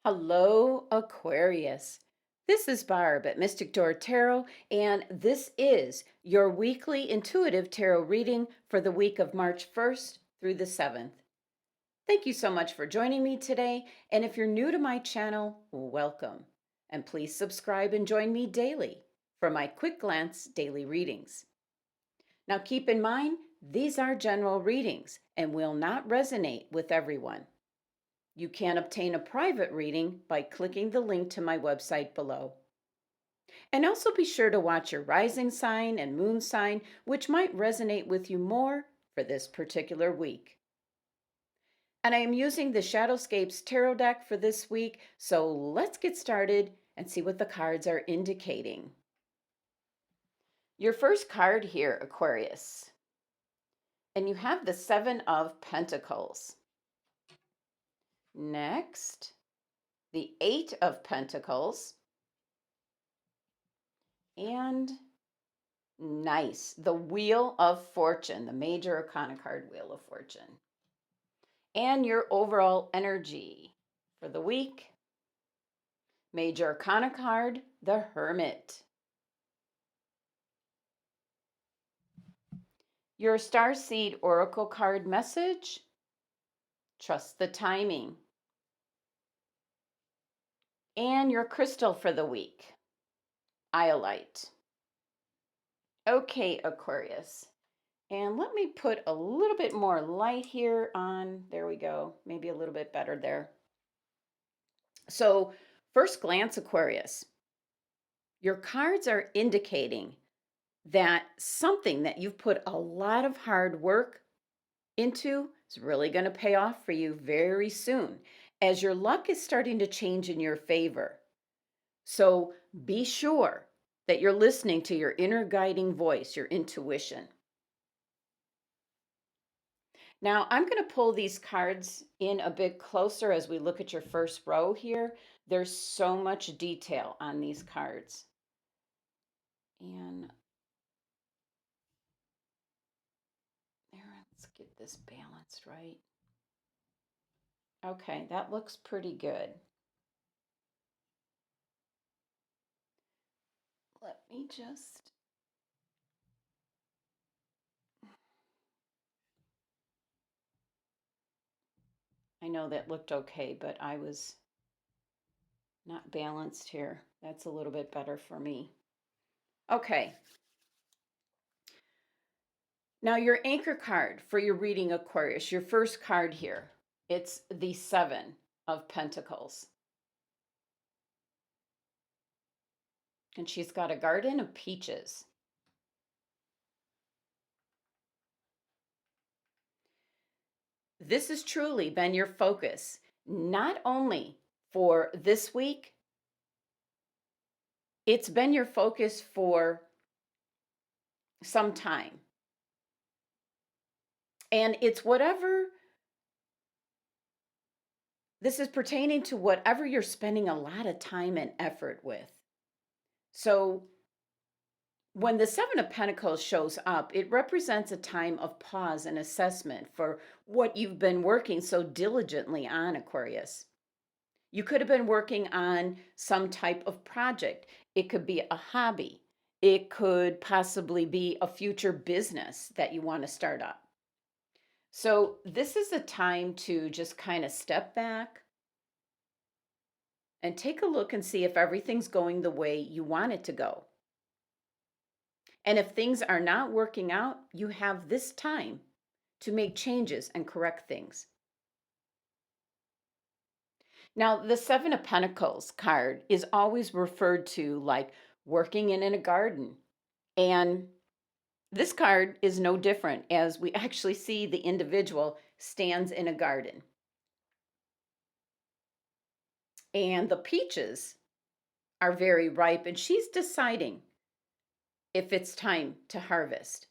Hello, Aquarius. This is Barb at Mystic Door Tarot, and this is your weekly intuitive tarot reading for the week of March 1st through the 7th. Thank you so much for joining me today, and if you're new to my channel, welcome. And please subscribe and join me daily for my quick glance daily readings. Now keep in mind, these are general readings and will not resonate with everyone. You can obtain a private reading by clicking the link to my website below. And also be sure to watch your rising sign and moon sign, which might resonate with you more for this particular week. And I am using the Shadowscapes tarot deck for this week, so let's get started and see what the cards are indicating. Your first card here, Aquarius, and you have the Seven of Pentacles. Next, the Eight of Pentacles. And nice, the Wheel of Fortune, the major arcana card, Wheel of Fortune. And your overall energy for the week. Major arcana card, the Hermit. Your Starseed oracle card message, trust the timing. And your crystal for the week, Iolite. Okay, Aquarius. And let me put a little bit more light here on. There we go. Maybe a little bit better there. So, first glance, Aquarius, your cards are indicating that something that you've put a lot of hard work into is really going to pay off for you very soon as your luck is starting to change in your favor. So, be sure that you're listening to your inner guiding voice, your intuition. Now, I'm going to pull these cards in a bit closer as we look at your first row here. There's so much detail on these cards. And there, let's get this balanced right. Okay, that looks pretty good. Let me just... I know that looked okay, but I was not balanced here. That's a little bit better for me. Okay. Now your anchor card for your reading, Aquarius, your first card here, it's the Seven of Pentacles. And she's got a garden of peaches. This has truly been your focus, not only for this week, it's been your focus for some time. And it's whatever, this is pertaining to whatever you're spending a lot of time and effort with. So when the Seven of Pentacles shows up, it represents a time of pause and assessment for what you've been working so diligently on, Aquarius. You could have been working on some type of project. It could be a hobby. It could possibly be a future business that you want to start up. So this is a time to just kind of step back and take a look and see if everything's going the way you want it to go. And if things are not working out, you have this time to make changes and correct things. Now, the Seven of Pentacles card is always referred to like working in a garden. And this card is no different, as we actually see the individual stands in a garden. And the peaches are very ripe, and she's deciding if it's time to harvest.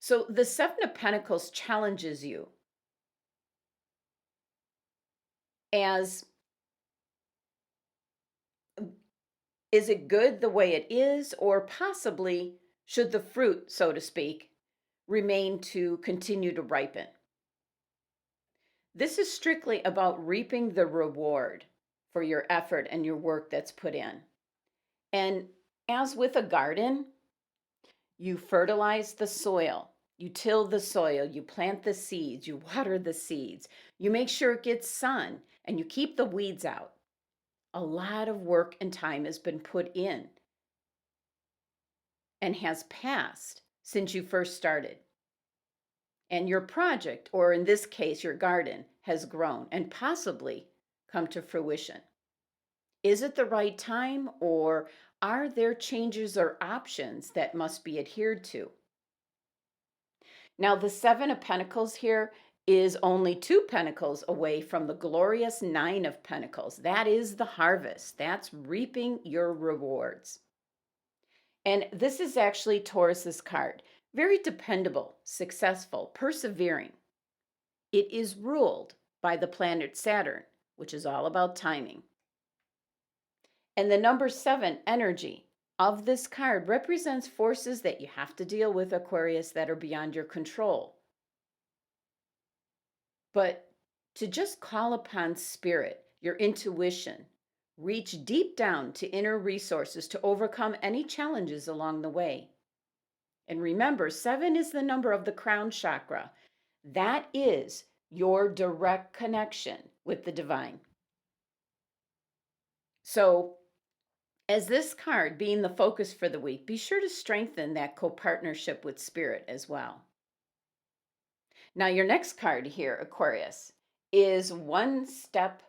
So the Seven of Pentacles challenges you as, is it good the way it is, or possibly should the fruit, so to speak, remain to continue to ripen? This is strictly about reaping the reward for your effort and your work that's put in. And as with a garden, you fertilize the soil, you till the soil, you plant the seeds, you water the seeds, you make sure it gets sun, and you keep the weeds out. A lot of work and time has been put in and has passed since you first started. And your project, or in this case, your garden, has grown and possibly come to fruition. Is it the right time, or are there changes or options that must be adhered to? Now, the Seven of Pentacles here is only two pentacles away from the glorious Nine of Pentacles. That is the harvest. That's reaping your rewards. And this is actually Taurus's card. Very dependable, successful, persevering. It is ruled by the planet Saturn, which is all about timing. And the number 7 energy of this card represents forces that you have to deal with, Aquarius, that are beyond your control. But to just call upon spirit, your intuition, reach deep down to inner resources to overcome any challenges along the way. And remember, 7 is the number of the crown chakra. That is your direct connection with the divine. So, as this card being the focus for the week, be sure to strengthen that co-partnership with spirit as well. Now, your next card here, Aquarius, is one step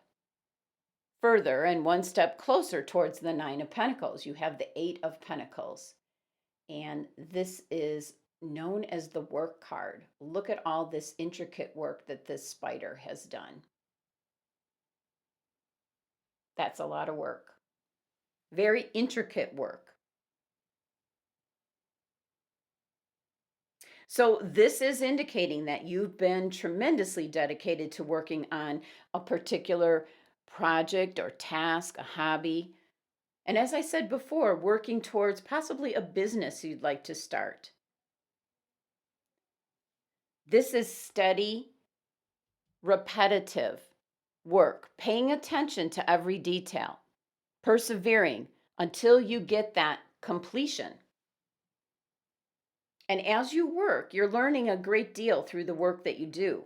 further and one step closer towards the Nine of Pentacles. You have the Eight of Pentacles, and this is known as the work card. Look at all this intricate work that this spider has done. That's a lot of work. Very intricate work. So this is indicating that you've been tremendously dedicated to working on a particular project or task, a hobby. And as I said before, working towards possibly a business you'd like to start. This is steady, repetitive work, paying attention to every detail, persevering until you get that completion. And as you work, you're learning a great deal through the work that you do.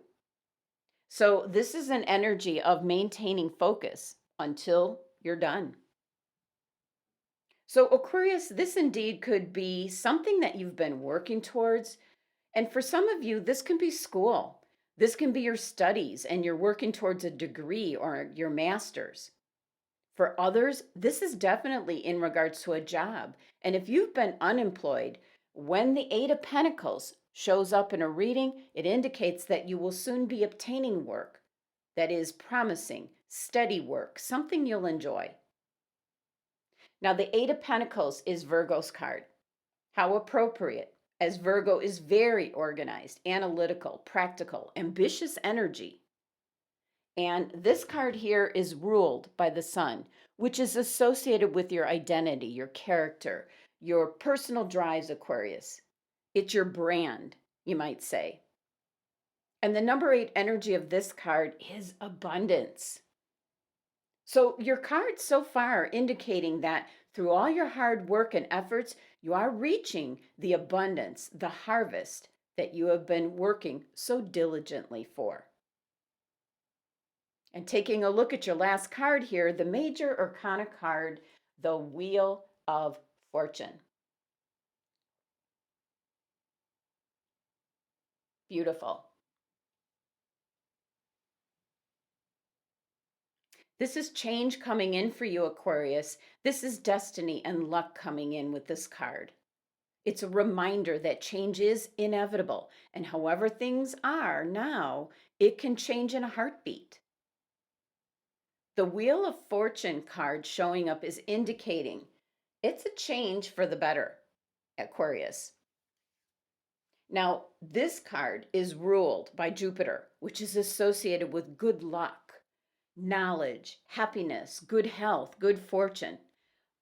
So this is an energy of maintaining focus until you're done. So Aquarius, this indeed could be something that you've been working towards. And for some of you, this can be school. This can be your studies and you're working towards a degree or your master's. For others, this is definitely in regards to a job. And if you've been unemployed, when the Eight of Pentacles shows up in a reading, it indicates that you will soon be obtaining work that is promising, steady work, something you'll enjoy. Now, the Eight of Pentacles is Virgo's card. How appropriate, as Virgo is very organized, analytical, practical, ambitious energy. And this card here is ruled by the sun, which is associated with your identity, your character, your personal drives, Aquarius. It's your brand, you might say. And the number 8 energy of this card is abundance. So your cards so far indicating that through all your hard work and efforts, you are reaching the abundance, the harvest that you have been working so diligently for. And taking a look at your last card here, the major arcana card, the Wheel of Fortune. Beautiful. This is change coming in for you, Aquarius. This is destiny and luck coming in with this card. It's a reminder that change is inevitable. And however things are now, it can change in a heartbeat. The Wheel of Fortune card showing up is indicating it's a change for the better, Aquarius. Now, this card is ruled by Jupiter, which is associated with good luck, knowledge, happiness, good health, good fortune.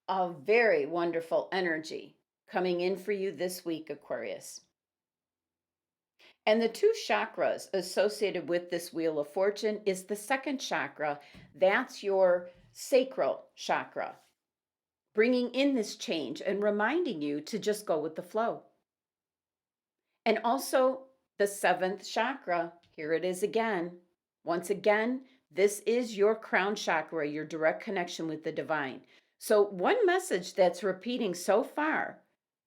A very wonderful energy coming in for you this week, Aquarius. And the two chakras associated with this Wheel of Fortune is the second chakra. That's your sacral chakra, bringing in this change and reminding you to just go with the flow. And also the seventh chakra, here it is again. Once again, this is your crown chakra, your direct connection with the divine. So, one message that's repeating so far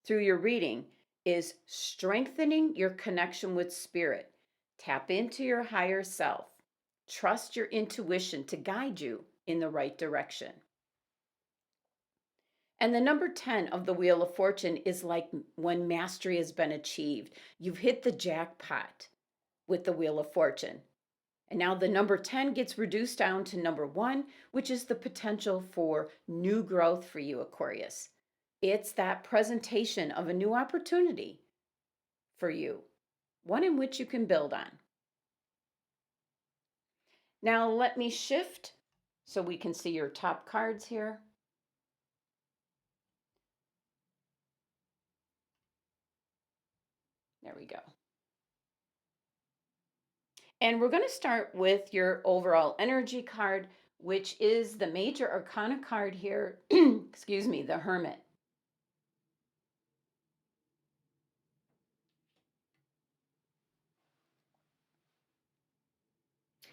through your reading is strengthening your connection with spirit. Tap into your higher self. Trust your intuition to guide you in the right direction. And the number 10 of the Wheel of Fortune is like when mastery has been achieved. You've hit the jackpot with the Wheel of Fortune. And now the number 10 gets reduced down to number 1, which is the potential for new growth for you, Aquarius. It's that presentation of a new opportunity for you, one in which you can build on. Now let me shift so we can see your top cards here. There we go. And we're going to start with your overall energy card, which is the major arcana card here. Excuse me, the Hermit.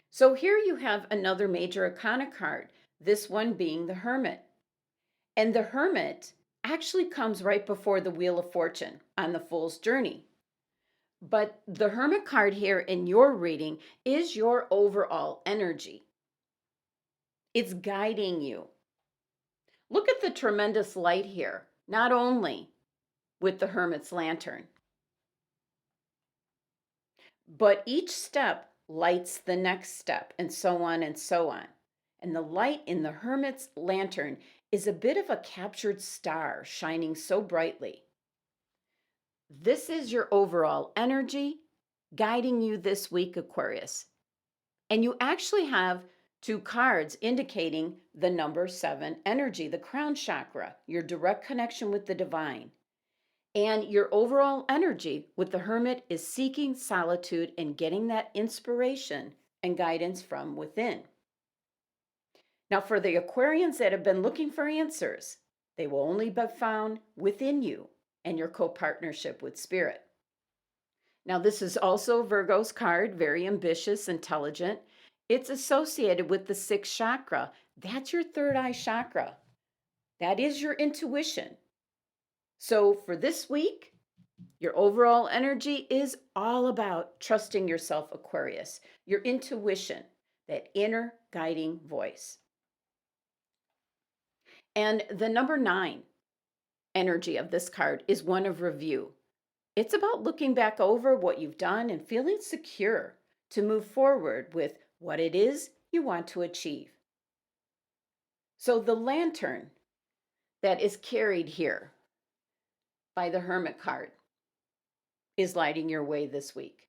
So here you have another major arcana card, this one being the Hermit. And the Hermit actually comes right before the Wheel of Fortune on the Fool's Journey. But the Hermit card here in your reading is your overall energy. It's guiding you. Look at the tremendous light here, not only with the Hermit's lantern, but each step lights the next step, and so on and so on. And the light in the Hermit's lantern is a bit of a captured star shining so brightly. This is your overall energy guiding you this week, Aquarius. And you actually have two cards indicating the number 7 energy, the crown chakra, your direct connection with the divine. And your overall energy with the Hermit is seeking solitude and getting that inspiration and guidance from within. Now, for the Aquarians that have been looking for answers, they will only be found within you and your co-partnership with Spirit. Now, this is also Virgo's card, very ambitious, intelligent. It's associated with the 6th chakra. That's your third eye chakra. That is your intuition. So for this week, your overall energy is all about trusting yourself, Aquarius, your intuition, that inner guiding voice. And the number 9 energy of this card is one of review. It's about looking back over what you've done and feeling secure to move forward with what it is you want to achieve. So the lantern that is carried here by the Hermit card is lighting your way this week.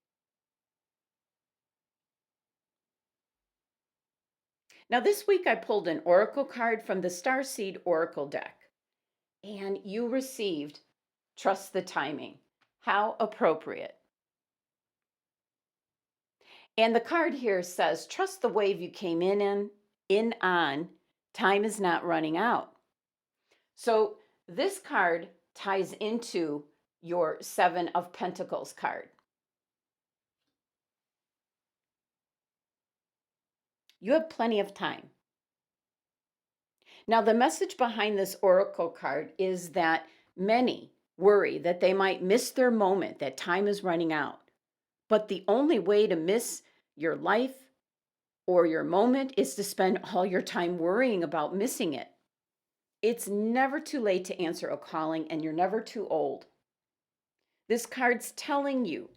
Now, this week I pulled an oracle card from the Starseed Oracle deck, and you received Trust the Timing. How appropriate. And the card here says, trust the wave you came in on. Time is not running out. So this card ties into your 7 of Pentacles card. You have plenty of time. Now, the message behind this oracle card is that many worry that they might miss their moment, that time is running out. But the only way to miss your life or your moment is to spend all your time worrying about missing it. It's never too late to answer a calling, and you're never too old. This card's telling you,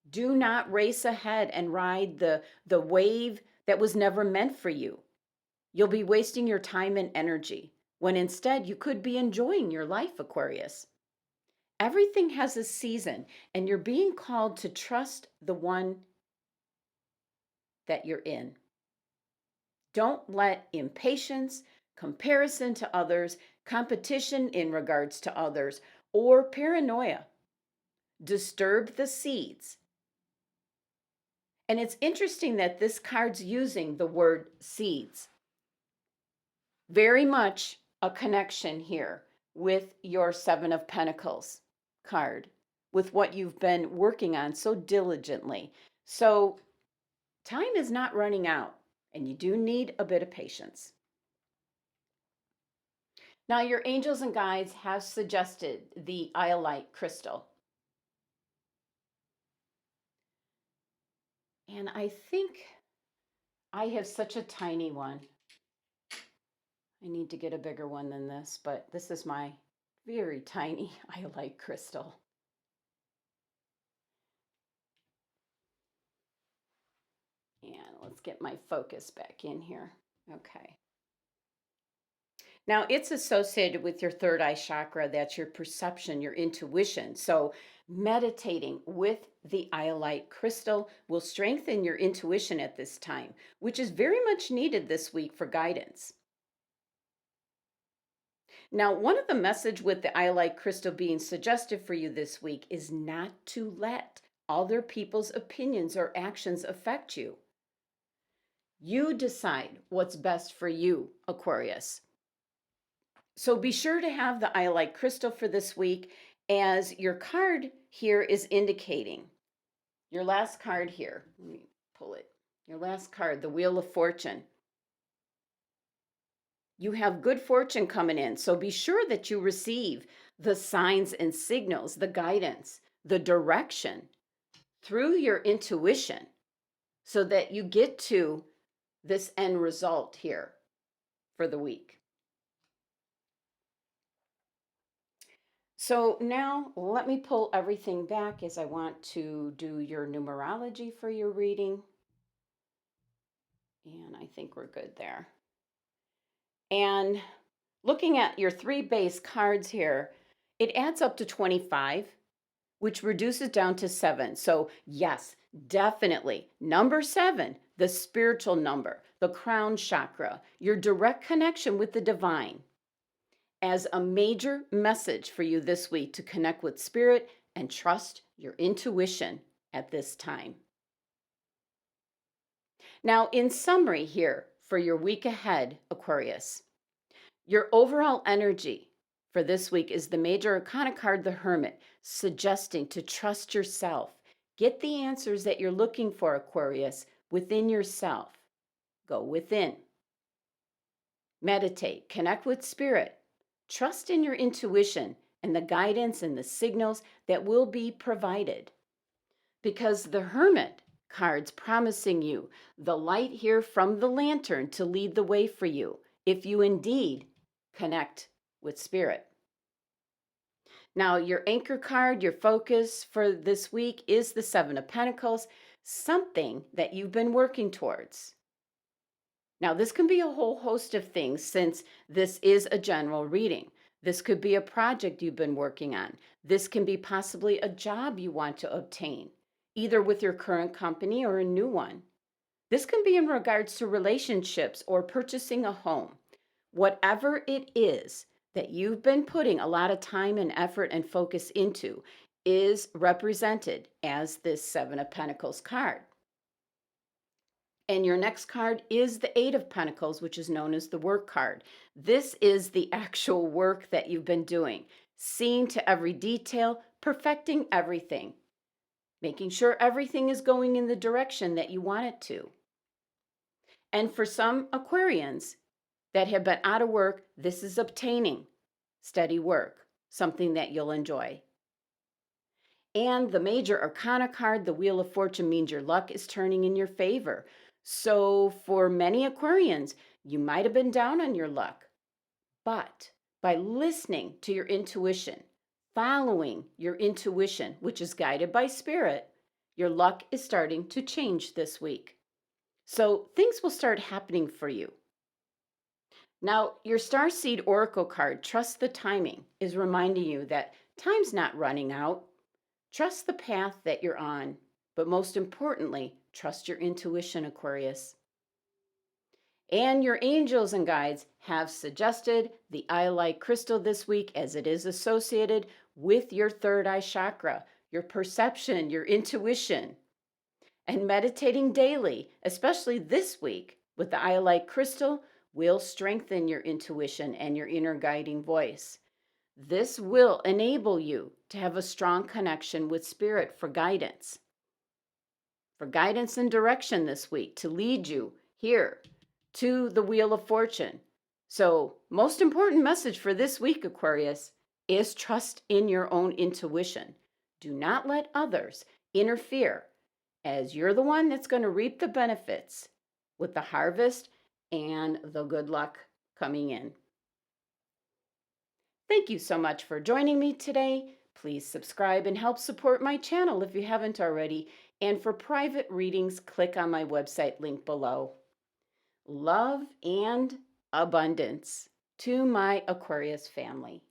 do not race ahead and ride the wave that was never meant for you. You'll be wasting your time and energy when instead you could be enjoying your life, Aquarius. Everything has a season, and you're being called to trust the one that you're in. Don't let impatience, comparison to others, competition in regards to others, or paranoia disturb the seeds And it's interesting that this card's using the word seeds. Very much a connection here with your Seven of Pentacles card, with what you've been working on so diligently. So time is not running out, and you do need a bit of patience. Now, your angels and guides have suggested the iolite crystal. And I think I have such a tiny one. I need to get a bigger one than this, but this is my very tiny iolite crystal. And let's get my focus back in here. Okay. Now, it's associated with your third eye chakra. That's your perception, your intuition. So, meditating with the iolite crystal will strengthen your intuition at this time, which is very much needed this week for guidance. Now, one of the message with the iolite crystal being suggested for you this week is not to let other people's opinions or actions affect you. You decide what's best for you, Aquarius. So be sure to have the iolite crystal for this week, as your card here is indicating. Your last card here, let me pull it. Your last card, the Wheel of Fortune. You have good fortune coming in, so be sure that you receive the signs and signals, the guidance, the direction through your intuition, so that you get to this end result here for the week. So now let me pull everything back, as I want to do your numerology for your reading. And I think we're good there. And looking at your 3 base cards here, it adds up to 25, which reduces down to 7. So yes, definitely number 7, the spiritual number, the crown chakra, your direct connection with the divine, as a major message for you this week to connect with spirit and trust your intuition at this time. Now, in summary here for your week ahead, Aquarius, your overall energy for this week is the major arcana card, the Hermit, suggesting to trust yourself. Get the answers that you're looking for, Aquarius, within yourself. Go within. Meditate, connect with spirit. Trust in your intuition and the guidance and the signals that will be provided. Because the Hermit card's promising you the light here from the lantern to lead the way for you, if you indeed connect with spirit. Now, your anchor card, your focus for this week is the Seven of Pentacles, something that you've been working towards. Now, this can be a whole host of things, since this is a general reading. This could be a project you've been working on. This can be possibly a job you want to obtain, either with your current company or a new one. This can be in regards to relationships or purchasing a home. Whatever it is that you've been putting a lot of time and effort and focus into is represented as this Seven of Pentacles card. And your next card is the Eight of Pentacles, which is known as the work card. This is the actual work that you've been doing, seeing to every detail, perfecting everything, making sure everything is going in the direction that you want it to. And for some Aquarians that have been out of work, this is obtaining steady work, something that you'll enjoy. And the major arcana card, the Wheel of Fortune, means your luck is turning in your favor. So for many Aquarians, you might have been down on your luck, but by listening to your intuition, following your intuition, which is guided by spirit, your luck is starting to change this week. So things will start happening for you. Now, your Starseed Oracle card, Trust the Timing, is reminding you that time's not running out. Trust the path that you're on, but most importantly, trust your intuition, Aquarius. And your angels and guides have suggested the iolite crystal this week, as it is associated with your third eye chakra, your perception, your intuition. And meditating daily, especially this week with the iolite crystal, will strengthen your intuition and your inner guiding voice. This will enable you to have a strong connection with spirit for guidance and direction this week to lead you here to the Wheel of Fortune. So, most important message for this week, Aquarius, is trust in your own intuition. Do not let others interfere, as you're the one that's going to reap the benefits with the harvest and the good luck coming in. Thank you so much for joining me today. Please subscribe and help support my channel if you haven't already. And for private readings, click on my website link below. Love and abundance to my Aquarius family.